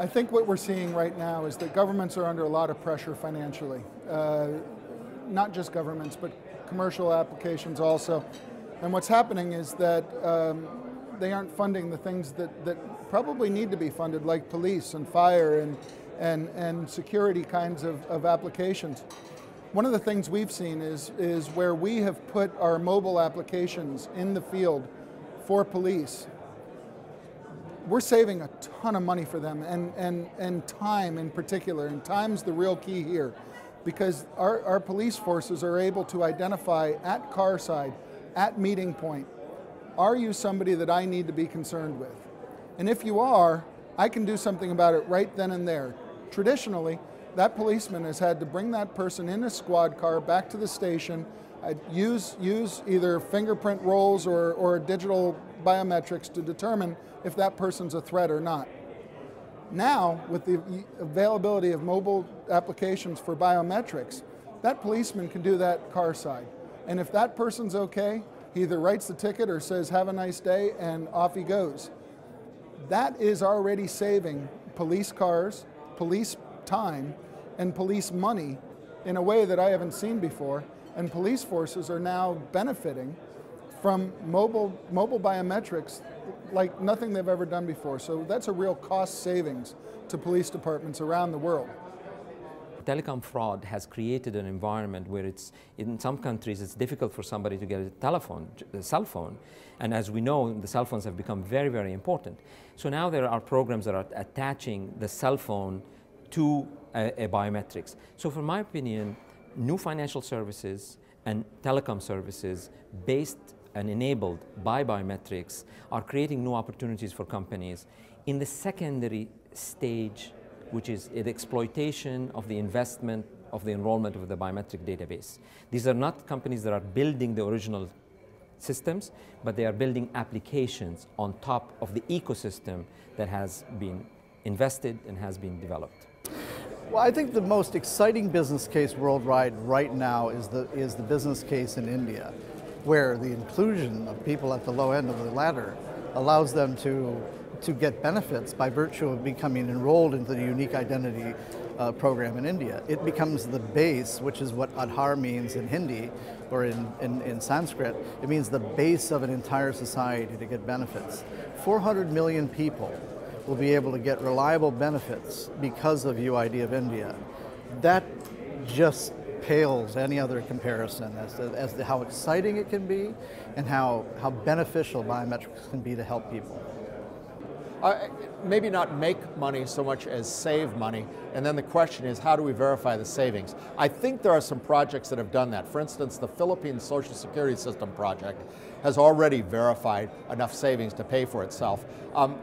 I think what we're seeing right now is that governments are under a lot of pressure financially. Not just governments, but commercial applications also. And what's happening is that they aren't funding the things that probably need to be funded, like police and fire and security kinds of applications. One of the things we've seen is where we have put our mobile applications in the field for police, we're saving a ton of money for them and time in particular, and time's the real key here, because our police forces are able to identify at car side, at meeting point, are you somebody that I need to be concerned with? And if you are, I can do something about it right then and there. Traditionally, that policeman has had to bring that person in a squad car back to the station, use either fingerprint rolls or digital biometrics to determine if that person's a threat or not. Now, with the availability of mobile applications for biometrics, that policeman can do that car side. And if that person's okay, he either writes the ticket or says, have a nice day, and off he goes. That is already saving police cars, police time, and police money in a way that I haven't seen before. And police forces are now benefiting from mobile biometrics like nothing they've ever done before. So that's a real cost savings to police departments around the world. Telecom fraud has created an environment where in some countries it's difficult for somebody to get a cell phone. And as we know, the cell phones have become very, very important. So now there are programs that are attaching the cell phone to a biometrics. So from my opinion, new financial services and telecom services based and enabled by biometrics are creating new opportunities for companies in the secondary stage, which is the exploitation of the investment of the enrollment of the biometric database. These are not companies that are building the original systems, but they are building applications on top of the ecosystem that has been invested and has been developed. Well, I think the most exciting business case worldwide right now is the business case in India, where the inclusion of people at the low end of the ladder allows them to get benefits by virtue of becoming enrolled into the unique identity program in India. It becomes the base, which is what Aadhaar means in Hindi or in Sanskrit. It means the base of an entire society to get benefits. 400 million people will be able to get reliable benefits because of UID of India. That just pales any other comparison as to how exciting it can be and how beneficial biometrics can be to help people. Maybe not make money so much as save money, and then the question is, how do we verify the savings? I think there are some projects that have done that. For instance, the Philippine Social Security System project has already verified enough savings to pay for itself.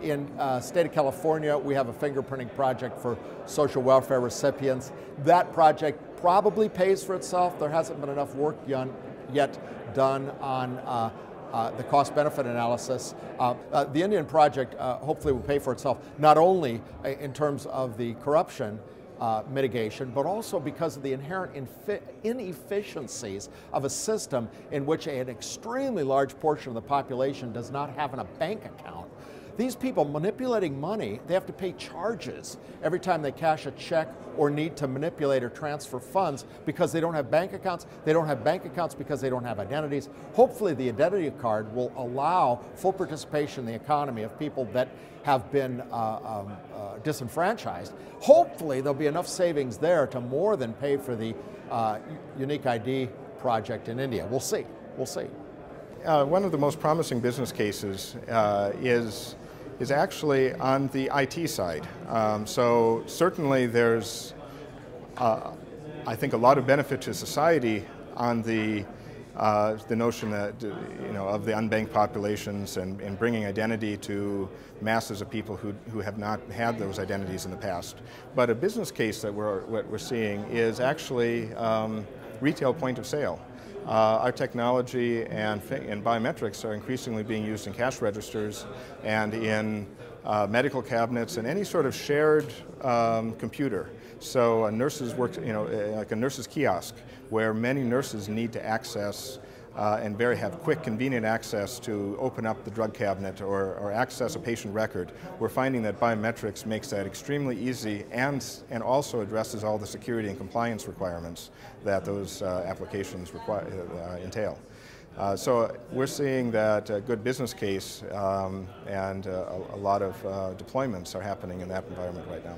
In state of California, we have a fingerprinting project for social welfare recipients. That project probably pays for itself. There hasn't been enough work yet done on the cost-benefit analysis. The Indian project hopefully will pay for itself, not only in terms of the corruption mitigation, but also because of the inherent inefficiencies of a system in which an extremely large portion of the population does not have a bank account. These people manipulating money, they have to pay charges every time they cash a check or need to manipulate or transfer funds because they don't have bank accounts. They don't have bank accounts because they don't have identities. Hopefully the identity card will allow full participation in the economy of people that have been disenfranchised. Hopefully there'll be enough savings there to more than pay for the unique ID project in India. We'll see, we'll see. One of the most promising business cases is actually on the IT side. So certainly there's, I think, a lot of benefit to society on the notion that, of the unbanked populations and bringing identity to masses of people who have not had those identities in the past. But a business case that we're seeing is actually retail point of sale. Our technology and biometrics are increasingly being used in cash registers and in medical cabinets and any sort of shared computer. So a nurse's work, like a nurse's kiosk, where many nurses need to access and have quick, convenient access to open up the drug cabinet or access a patient record, we're finding that biometrics makes that extremely easy and also addresses all the security and compliance requirements that those applications entail. So we're seeing that a good business case and a lot of deployments are happening in that environment right now.